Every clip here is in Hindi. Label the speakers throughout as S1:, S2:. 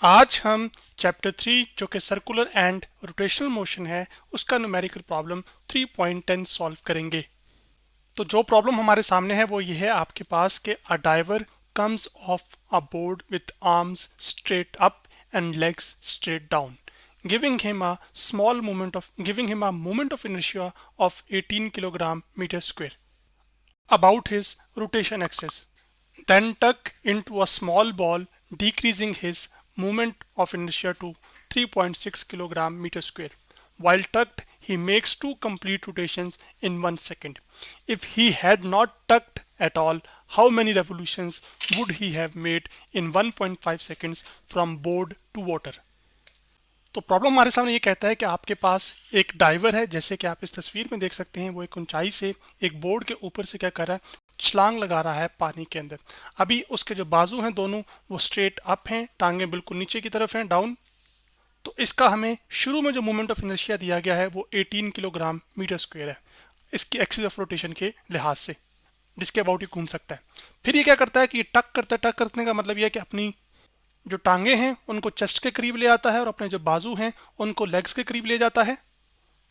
S1: आज हम चैप्टर 3 जो कि सर्कुलर एंड रोटेशनल मोशन है उसका न्यूमेरिकल प्रॉब्लम 3.10 सॉल्व करेंगे। तो जो प्रॉब्लम हमारे सामने है वो ये है आपके पास कि a diver comes off a board with arms straight up and legs straight down giving him a moment of inertia of 18 kilogram meter square about his rotation axis. Then tuck into a small ball, decreasing his moment of inertia to 3.6 kilogram meter square. While tucked, he makes two complete rotations in 1 second. If he had not tucked at all, how many revolutions would he have made in 1.5 seconds from board to water? तो प्रॉब्लम हमारे सामने ये कहता है कि आपके पास एक डाइवर है, जैसे कि आप इस तस्वीर में देख सकते हैं। वो एक ऊंचाई से एक बोर्ड के ऊपर से क्या कर रहा है, छलांग लगा रहा है पानी के अंदर। अभी उसके जो बाजू हैं दोनों वो स्ट्रेट अप हैं, टांगे बिल्कुल नीचे की तरफ हैं, डाउन। तो इसका हमें शुरू में जो मोमेंट ऑफ इनर्शिया दिया गया है वो 18 किलोग्राम मीटर स्क्वायर है इसकी एक्सिस ऑफ रोटेशन के लिहाज से, जिसके अबाउट ये घूम सकता है। फिर ये क्या करता है कि ये टक करता है। टक करने का मतलब यह है कि अपनी जो टांगे हैं उनको चेस्ट के करीब ले आता है और अपने जो बाजू हैं उनको लेग्स के करीब ले जाता है।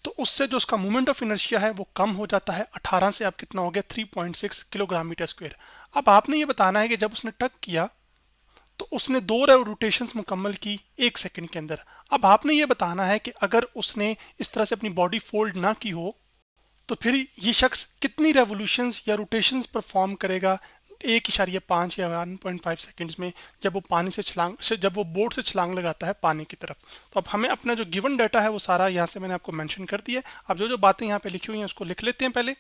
S1: तो उससे जो उसका मोमेंट ऑफ इनर्शिया है वो कम हो जाता है। 18 से अब कितना हो गया, 3.6 किलोग्राम मीटर स्क्वायर। अब आपने ये बताना है कि जब उसने टक किया तो उसने दो रोटेशंस मुकम्मल की 1 सेकंड के अंदर। अब आपने ये बताना है कि अगर उसने इस तरह से अपनी बॉडी फोल्ड ना की हो तो फिर ये शख्स कितनी रेवोल्यूशंस या रोटेशंस परफॉर्म करेगा 1.5 या 1.5 सेकंड्स में, जब वो पानी से जब वो बोर्ड से छलांग लगाता है पानी की तरफ। तो अब हमें अपना जो गिवन डाटा है वो सारा यहाँ से मैंने आपको मेंशन कर दिया है। अब जो जो बातें यहाँ पे लिखी हुई हैं उसको लिख लेते हैं पहले।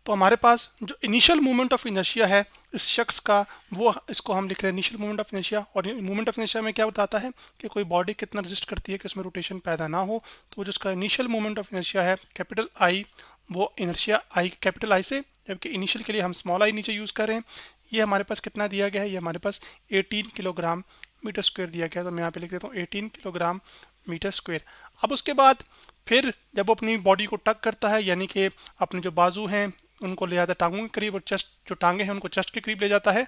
S1: तो हमारे पास जो इनिशियल मूवमेंट ऑफ इनर्शिया है इस शख्स का, वो इसको हम लिख रहे हैं इनिशियल मूवमेंट ऑफ इनर्शिया। और मूवमेंट ऑफ इनर्शिया में क्या बताता है कि कोई बॉडी कितना रेजिस्ट करती है कि उसमें रोटेशन पैदा ना हो। तो वो जिसका इनिशियल मूवमेंट ऑफ इनर्शिया है कैपिटल आई, वो इनर्शिया आई कैपिटल आई से, जबकि इनिशियल के लिए हम स्मॉल आई नीचे यूज़ कर रहे हैं। ये हमारे पास कितना दिया गया है, ये हमारे पास 18 किलोग्राम मीटर स्क्वायर दिया गया है। तो मैं यहाँ पे लिख देता हूँ 18 किलोग्राम मीटर स्क्वायर। अब उसके बाद फिर जब वो अपनी बॉडी को टक करता है, यानी कि अपने जो बाजू हैं उनको ले जाता है टांगों के करीब और चेस्ट, जो टांगे हैं उनको चेस्ट के करीब ले जाता है,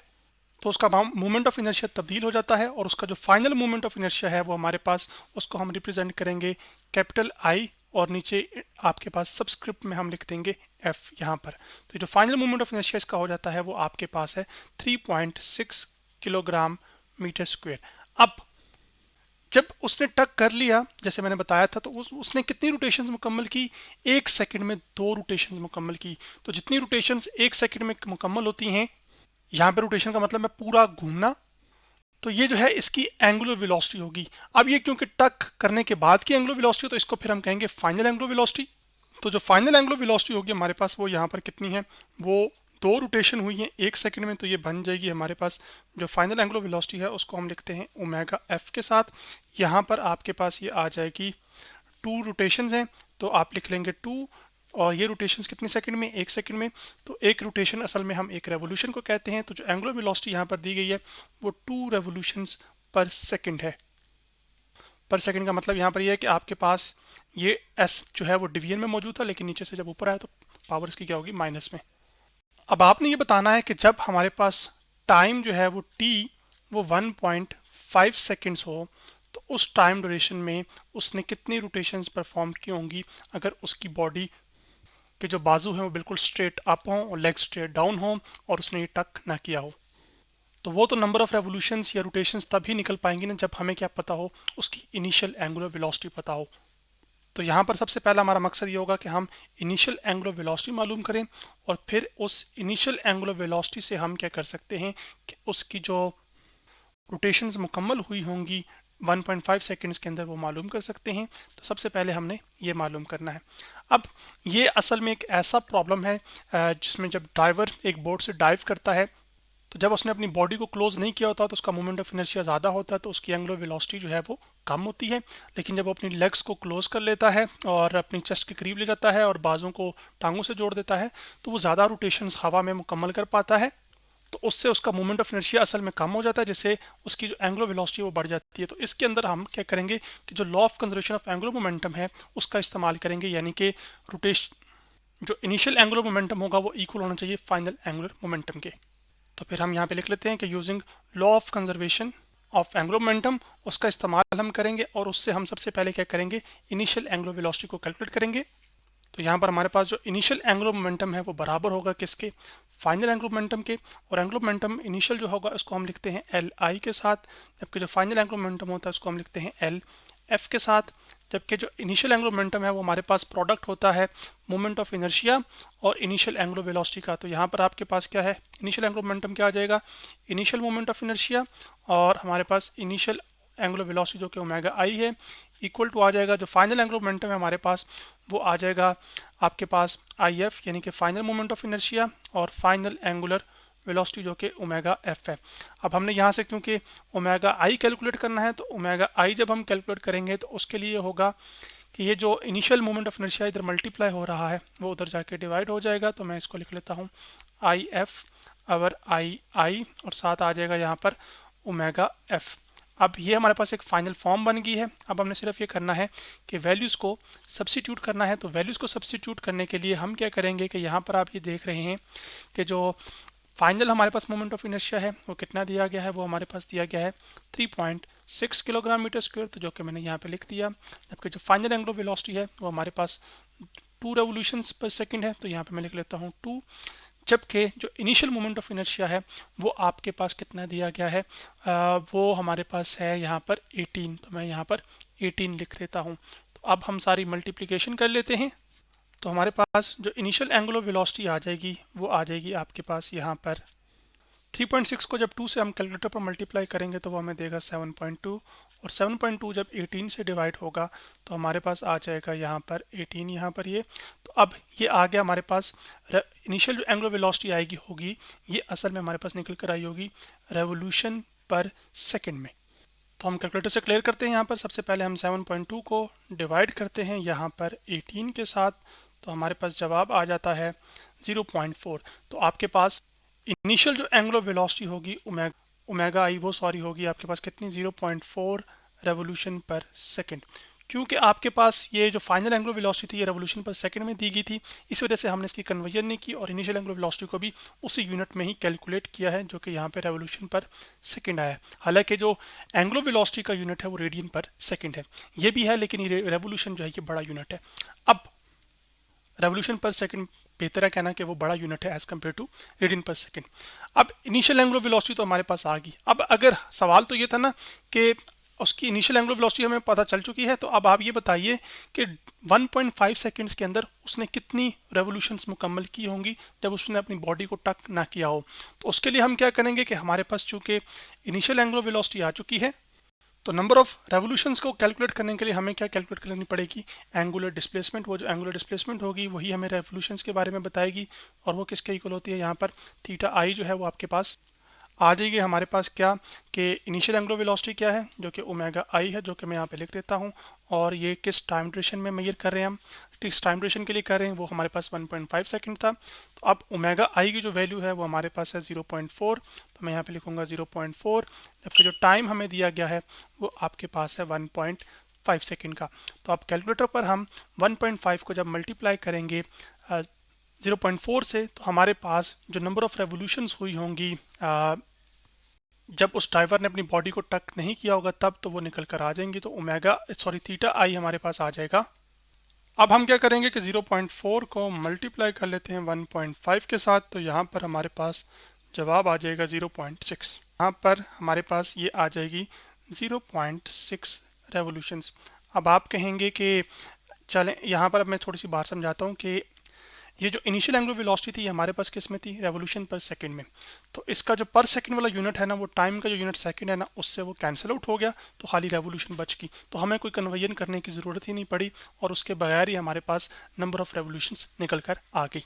S1: तो उसका मूवमेंट ऑफ इनर्शिया तब्दील हो जाता है। और उसका जो फाइनल मूवमेंट ऑफ इनर्शिया है वो हमारे पास, उसको हम रिप्रेजेंट करेंगे कैपिटल आई और नीचे आपके पास सबस्क्रिप्ट में हम लिख देंगे एफ यहाँ पर। तो जो फाइनल मूवमेंट ऑफ इनर्शिया इसका हो जाता है वो आपके पास है 3.6 किलोग्राम मीटर स्क्वायर। अब जब उसने टक कर लिया जैसे मैंने बताया था, तो उसने कितनी रोटेशंस मुकम्मल की, 1 सेकंड में 2 रोटेशंस मुकम्मल की। तो जितनी रोटेशंस 1 सेकंड में मुकम्मल होती हैं, यहाँ पे रोटेशन का मतलब है पूरा घूमना, तो ये जो है इसकी एंगुलर वेलोसिटी होगी। अब ये क्योंकि टक करने के बाद की एंगुलर वेलोसिटी, तो इसको फिर हम कहेंगे फाइनल एंगुलर वेलोसिटी। तो जो फाइनल एंगुलर वेलोसिटी होगी हमारे पास वो यहाँ पर कितनी है, वो 2 रोटेशन हुई है 1 सेकंड में, तो ये बन जाएगी हमारे पास जो फाइनल एंगुलर वेलोसिटी है उसको हम लिखते हैं ओमेगा एफ के साथ। यहाँ पर आपके पास ये आ जाएगी 2 रोटेशंस हैं, तो आप लिख लेंगे 2, और ये रोटेशंस कितने सेकंड में, 1 सेकंड में। तो एक रोटेशन असल में हम एक रेवोल्यूशन को कहते हैं। तो जो एंगुलर वेलोसिटी यहाँ पर दी गई है वो 2 रेवोल्यूशंस पर सेकंड है। पर सेकंड का मतलब यहाँ पर यह है कि आपके पास ये एस जो है वो डिवीजन में मौजूद था, लेकिन नीचे से जब ऊपर आया तो पावर इसकी क्या होगी, माइनस में। अब आपने ये बताना है कि जब हमारे पास टाइम जो है वो टी वो 1.5 सेकेंड्स हो, तो उस टाइम ड्यूरेशन में उसने कितनी रोटेशंस परफॉर्म की होंगी अगर उसकी बॉडी के जो बाजू हैं वो बिल्कुल स्ट्रेट अप हों और लेग स्ट्रेट डाउन हों और उसने ये टक ना किया हो। तो वो तो नंबर ऑफ रेवोल्यूशंस या रोटेशंस तभी निकल पाएंगी ना जब हमें क्या पता हो, उसकी इनिशियल एंगुलर वेलोसिटी पता हो। तो यहाँ पर सबसे पहला हमारा मकसद ये होगा कि हम इनिशियल एंगुलर वेलोसिटी मालूम करें, और फिर उस इनिशियल एंगुलर वेलोसिटी से हम क्या कर सकते हैं कि उसकी जो रोटेशंस मुकम्मल हुई होंगी 1.5 सेकंड्स के अंदर वो मालूम कर सकते हैं। तो सबसे पहले हमने ये मालूम करना है। अब ये असल में एक ऐसा प्रॉब्लम है जिसमें जब डाइवर एक बोर्ड से डाइव करता है, तो जब उसने अपनी बॉडी को क्लोज नहीं किया होता तो उसका मोमेंट ऑफ इनर्शिया ज़्यादा होता है, तो उसकी एंगुलर वेलोसिटी जो है वो कम होती है। लेकिन जब वो अपनी लेग्स को क्लोज कर लेता है और अपनी चेस्ट के करीब ले जाता है और बाजों को टांगों से जोड़ देता है, तो वो ज़्यादा रोटेशंस हवा में मुकम्मल कर पाता है। तो उससे उसका मोमेंट ऑफ इनर्शिया असल में कम हो जाता है, जिससे उसकी जो एंगुलर वेलोसिटी वो बढ़ जाती है। तो इसके अंदर हम क्या करेंगे कि जो law of conservation of angular momentum है उसका इस्तेमाल करेंगे, यानी कि रोटेशन जो इनिशियल एंगुलर मोमेंटम होगा वो इक्वल होना चाहिए फाइनल एंगुलर मोमेंटम के। तो फिर हम यहाँ पे लिख लेते हैं कि using law of conservation of angular momentum, उसका इस्तेमाल हम करेंगे और उससे हम सबसे पहले क्या करेंगे, इनिशियल एंगुलर वेलोसिटी को कैलकुलेट करेंगे। तो यहाँ पर हमारे पास जो इनिशियल एंगुलर मोमेंटम है वो बराबर होगा किसके, फाइनल एंगुलर मोमेंटम के। और एंगुलर मोमेंटम इनिशियल जो होगा उसको हम लिखते हैं एल आई के साथ, जबकि जो फाइनल एंगुलर मोमेंटम होता है उसको हम लिखते हैं एल एफ के साथ। जबकि जो इनिशियल एंगुलर मोमेंटम है वो हमारे पास प्रोडक्ट होता है मोमेंट ऑफ इनर्शिया और इनिशियल एंगुलर वेलोसिटी का। तो यहाँ पर आपके पास क्या है, इनिशियल एंगुलर मोमेंटम क्या आ जाएगा, इनिशियल मोमेंट ऑफ इनर्शिया, और हमारे पास इनिशियल एंगुलर वेलोसिटी जो कि ओमेगा आई है, इक्वल टू आ जाएगा जो फाइनल एंगुलर मोमेंटम है हमारे पास वो आ जाएगा आपके पास आई एफ, यानी कि फाइनल मोमेंट ऑफ इनर्शिया और फाइनल एंगुलर वेलोसिटी जो कि ओमेगा एफ है। अब हमने यहाँ से क्योंकि ओमेगा आई कैलकुलेट करना है, तो ओमेगा आई जब हम कैलकुलेट करेंगे तो उसके लिए होगा कि ये जो इनिशियल मोमेंट ऑफ इनर्शिया इधर मल्टीप्लाई हो रहा है वो उधर जाके डिवाइड हो जाएगा। तो मैं इसको लिख लेता हूँ आई एफ अवर आई आई, और साथ आ जाएगा यहाँ पर ओमेगा एफ। अब ये हमारे पास एक फाइनल फॉर्म बन गई है। अब हमने सिर्फ ये करना है कि वैल्यूज़ को सब्स्टिट्यूट करना है। तो वैल्यूज़ को सब्स्टिट्यूट करने के लिए हम क्या करेंगे कि यहाँ पर आप ये देख रहे हैं कि जो फाइनल हमारे पास मोमेंट ऑफ इनर्शिया है वो कितना दिया गया है, वो हमारे पास दिया गया है 3.6 किलोग्राम मीटर स्क्वायर, तो जो कि मैंने यहाँ पे लिख दिया। जबकि जो फाइनल एंगुलर वेलोसिटी है वो हमारे पास 2 रेवोल्यूशंस पर सेकंड है, तो यहाँ पे मैं लिख लेता हूँ 2। जबकि जो इनिशियल मोमेंट ऑफ इनर्शिया है वो आपके पास कितना दिया गया है, वो हमारे पास है यहाँ पर 18, तो मैं यहाँ पर 18 लिख देता हूँ। तो अब हम सारी मल्टीप्लिकेशन कर लेते हैं। तो हमारे पास जो इनिशियल एंगुलर वेलोसिटी आ जाएगी वो आ जाएगी आपके पास यहाँ पर 3.6 को जब 2 से हम कैलकुलेटर पर मल्टीप्लाई करेंगे तो वो हमें देगा 7.2, और 7.2 जब 18 से डिवाइड होगा तो हमारे पास आ जाएगा यहाँ पर 18, यहाँ पर ये। तो अब ये आ गया हमारे पास इनिशियल जो एंगुलर वेलोसिटी आएगी होगी ये असल में हमारे पास निकल कर आई होगी रेवोल्यूशन पर सेकेंड में। तो हम कैलकुलेटर से क्लियर करते हैं। यहाँ पर सबसे पहले हम 7.2 को डिवाइड करते हैं यहाँ पर 18 के साथ, तो हमारे पास जवाब आ जाता है 0.4। तो आपके पास इनिशियल जो एंगुलर वेलोसिटी होगी ओमेगा आई वो होगी आपके पास कितनी, 0.4 रेवोल्यूशन पर सेकंड। क्योंकि आपके पास ये जो फाइनल एंगुलर वेलोसिटी थी ये रेवोल्यूशन पर सेकंड में दी गई थी, इस वजह से हमने इसकी कन्वर्जन नहीं की और इनिशियल एंगुलर वेलोसिटी को भी उसी यूनिट में ही कैलकुलेट किया है जो कि यहाँ पे रेवोल्यूशन पर सेकंड आया है। हालांकि जो एंगुलर वेलोसिटी का यूनिट है वो रेडियन पर सेकंड है, ये भी है, लेकिन ये रेवोल्यूशन जो है ये बड़ा यूनिट है। अब रेवोल्यूशन पर सेकंड बेहतर है कहना कि वो बड़ा यूनिट है एज कम्पेयर टू रेडियन पर सेकंड। अब इनिशियल एंगुलर वेलोसिटी तो हमारे पास आ गई। अब अगर सवाल तो ये था ना कि उसकी इनिशियल एंगुलर वेलोसिटी हमें पता चल चुकी है, तो अब आप ये बताइए कि 1.5 सेकंड्स के अंदर उसने कितनी रेवोल्यूशंस मुकम्मल की होंगी जब उसने अपनी बॉडी को टच ना किया हो। तो उसके लिए हम क्या करेंगे कि हमारे पास चूंकि इनिशियल एंगुलर वेलोसिटी आ चुकी है, तो नंबर ऑफ रेवोल्यूशंस को कैलकुलेट करने के लिए हमें क्या कैलकुलेट करनी पड़ेगी, एंगुलर डिस्प्लेसमेंट। वो जो एंगुलर डिस्प्लेसमेंट होगी वही हमें रेवोल्यूशंस के बारे में बताएगी, और वो किसके इक्वल होती है, यहाँ पर थीटा आई जो है वो आपके पास आ जाएगी। हमारे पास क्या कि इनिशियल एंगुलर वेलोसिटी क्या है जो कि ओमेगा आई है, जो कि मैं यहाँ पे लिख देता हूँ, और ये किस टाइम ड्यूरेशन में मेजर कर रहे हैं हम, किस टाइम ड्यूरेशन के लिए कर रहे हैं, वो हमारे पास 1.5 सेकंड था। तो अब ओमेगा आई की जो वैल्यू है वो हमारे पास है 0.4, तो मैं यहाँ पे लिखूँगा 0.4, जबकि जो टाइम हमें दिया गया है वो आपके पास है 1.5 सेकंड का। तो अब कैलकुलेटर पर हम 1.5 को जब मल्टीप्लाई करेंगे 0.4 से, तो हमारे पास जो नंबर ऑफ रेवोल्यूशंस हुई होंगी जब उस ड्राइवर ने अपनी बॉडी को टच नहीं किया होगा तब, तो वो निकल कर आ जाएंगी। तो थीटा आई हमारे पास आ जाएगा। अब हम क्या करेंगे कि 0.4 को मल्टीप्लाई कर लेते हैं 1.5 के साथ, तो यहाँ पर हमारे पास जवाब आ जाएगा 0.6। यहाँ पर हमारे पास ये आ जाएगी 0.6 रेवोल्यूशंस। अब आप कहेंगे कि चलें यहाँ पर अब मैं थोड़ी सी बात समझाता हूँ कि ये जो इनिशियल एंगुलर वेलोसिटी थी हमारे पास किस में थी, रेवोल्यूशन पर सेकंड में। तो इसका जो पर सेकंड वाला यूनिट है ना, वो टाइम का जो यूनिट सेकंड है ना, उससे वो कैंसिल आउट हो गया, तो खाली रेवोल्यूशन बच गई। तो हमें कोई कन्वर्जन करने की ज़रूरत ही नहीं पड़ी, और उसके बगैर ही हमारे पास नंबर ऑफ रेवोल्यूशंस निकल कर आ गई।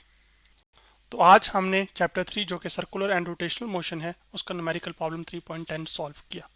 S1: तो आज हमने चैप्टर 3 जो कि सर्कुलर एंड रोटेशनल मोशन है उसका न्यूमेरिकल प्रॉब्लम 3.10 सॉल्व किया।